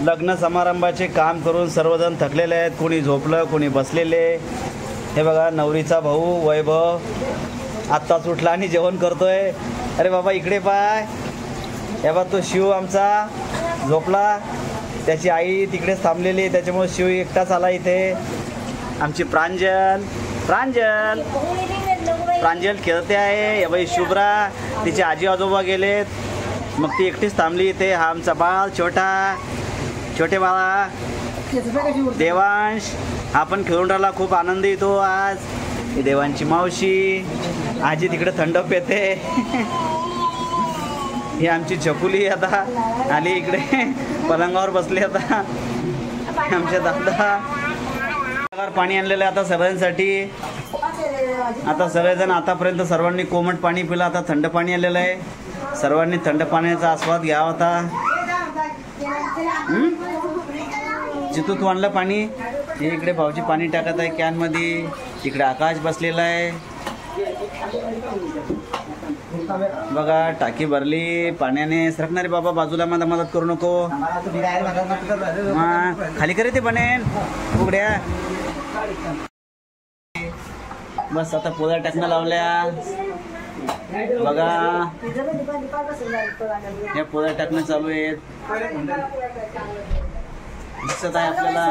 लग्न समारंभाचे काम करून सर्वजण थकलेले आहेत. कोणी झोपलं, कोणी बसलेले. हे बघा नवरीचा भाऊ वैभव आत्ताच उठला आणि जेवण करतोय. अरे बाबा इकडे पाय. हे बघा तो शिव आमचा झोपला. त्याची आई तिकडेच थांबलेली आहे, त्याच्यामुळे शिव एकटाच आला इथे. आमची प्रांजल खेळते आहे. हे बाई शुभ्रा, तिचे आजी आजोबा गेलेत, मग ती एकटीच थांबली इथे. हा आमचा बाळ छोटे बाळा देवांश, हा पण खेळून राहिला. खूप आनंद येतो आज. ही देवांची मावशी, आजी तिकडे थंड पेते. ही आमची चकुली आता आली इकडे, पलंगावर बसली. आता आमच्या दादा पाणी आणलेलं आहे आता सगळ्यांसाठी. आता सगळेजण आतापर्यंत सर्वांनी कोमट पाणी पिलं, आता थंड पाणी आलेलं आहे. सर्वांनी थंड पाण्याचा आस्वाद घ्यावा. आता जितू तू आणलं पाणी. हे इकडे भाऊजी पाणी टाकत आहे कॅन मध्ये. इकडे आकाश बसलेला आहे बघा. टाकी भरली पाण्याने. सरकणारे बाबा बाजूला, मला मदत करू नको. खाली करे ते बनेन उघड्या. बस आता पोळ्या टाकणं लावल्या बघा. या पोळ्या टाकणं चालू आहेत. दिसत आहे आपल्याला.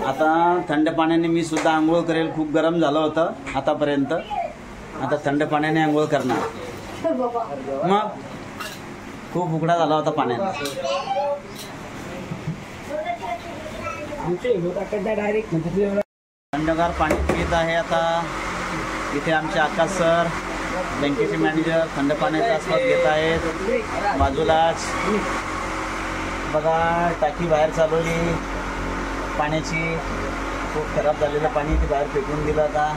आता थंड पाण्याने मी सुद्धा आंघोळ करेल. खूप गरम झालं होतं आतापर्यंत. आता थंड पाण्याने आंघोळ करणार. मग खूप उघडा झाला होता पाण्याने. थंडगार पाणी पित आहे आता. इथे आमचे आकाश सर, बँकेचे मॅनेजर, थंड पाण्याचा आस्वाद घेत आहेत. बाजूलाच बघा टाकी बाहेर चालवली पाण्याची. खूप खराब झालेलं पाणी ते बाहेर फेकून दिलं आता.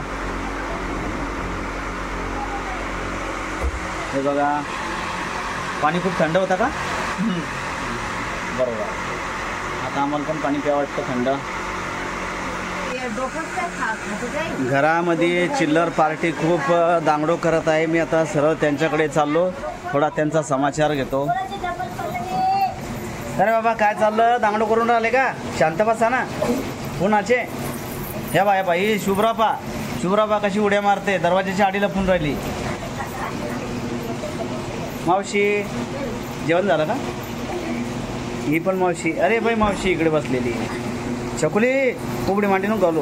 हे बघा पाणी खूप थंड होतं का? बरोबर. आता आम्हाला पण पाणी प्यावं वाटतं थंड. घरामध्ये चिल्लर पार्टी खूप दांगडो करत आहे. मी आता सरळ त्यांच्याकडे चाललो, थोडा त्यांचा समाचार घेतो. अरे बाबा काय चाललं? दांगडो करून राहिले का? शांत बसा ना. कोणाचे? ह्या बाई शुभ्रापा कशी उड्या मारते. दरवाजाच्या आडी लपून राहिली. मावशी जेवण झालं का? ही पण मावशी. अरे बाई मावशी इकडे बसलेली. चकुली उघडी मांडी नको घालू.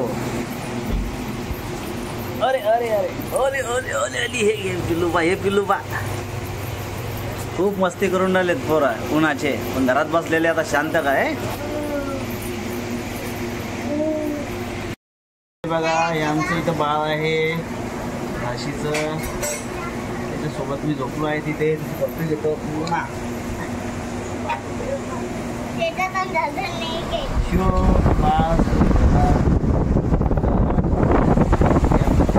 अरे अरे अरे ओले ओले ओले अली. हे पिल्लूबा खूप मस्ती करून राहिलेत पोरा उन्हाचे. पण घरात बसलेले आता शांत काय. बघा हे आमचं इथं बाळ आहे भाशीचं. त्याच्यासोबत मी झोपलो आहे तिथे. झोपली घेतो पूर्ण. शिव बाळ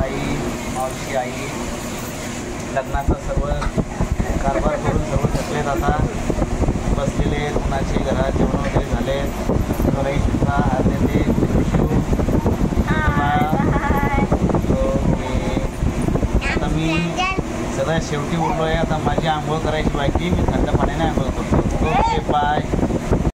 आई मावशी आई लग्नाचा सर्व कारभार करून सर्व थकलेत आता. बसलेले कुणाचे घरात जेवण वगैरे झाले. रईश सुद्धा आलेले. आता मी सगळ्यात शेवटी उरलो आहे. आता माझी आंघोळ करायची बाकी. मी थंड पाण्याने आंघोळ करतो. Okay bye.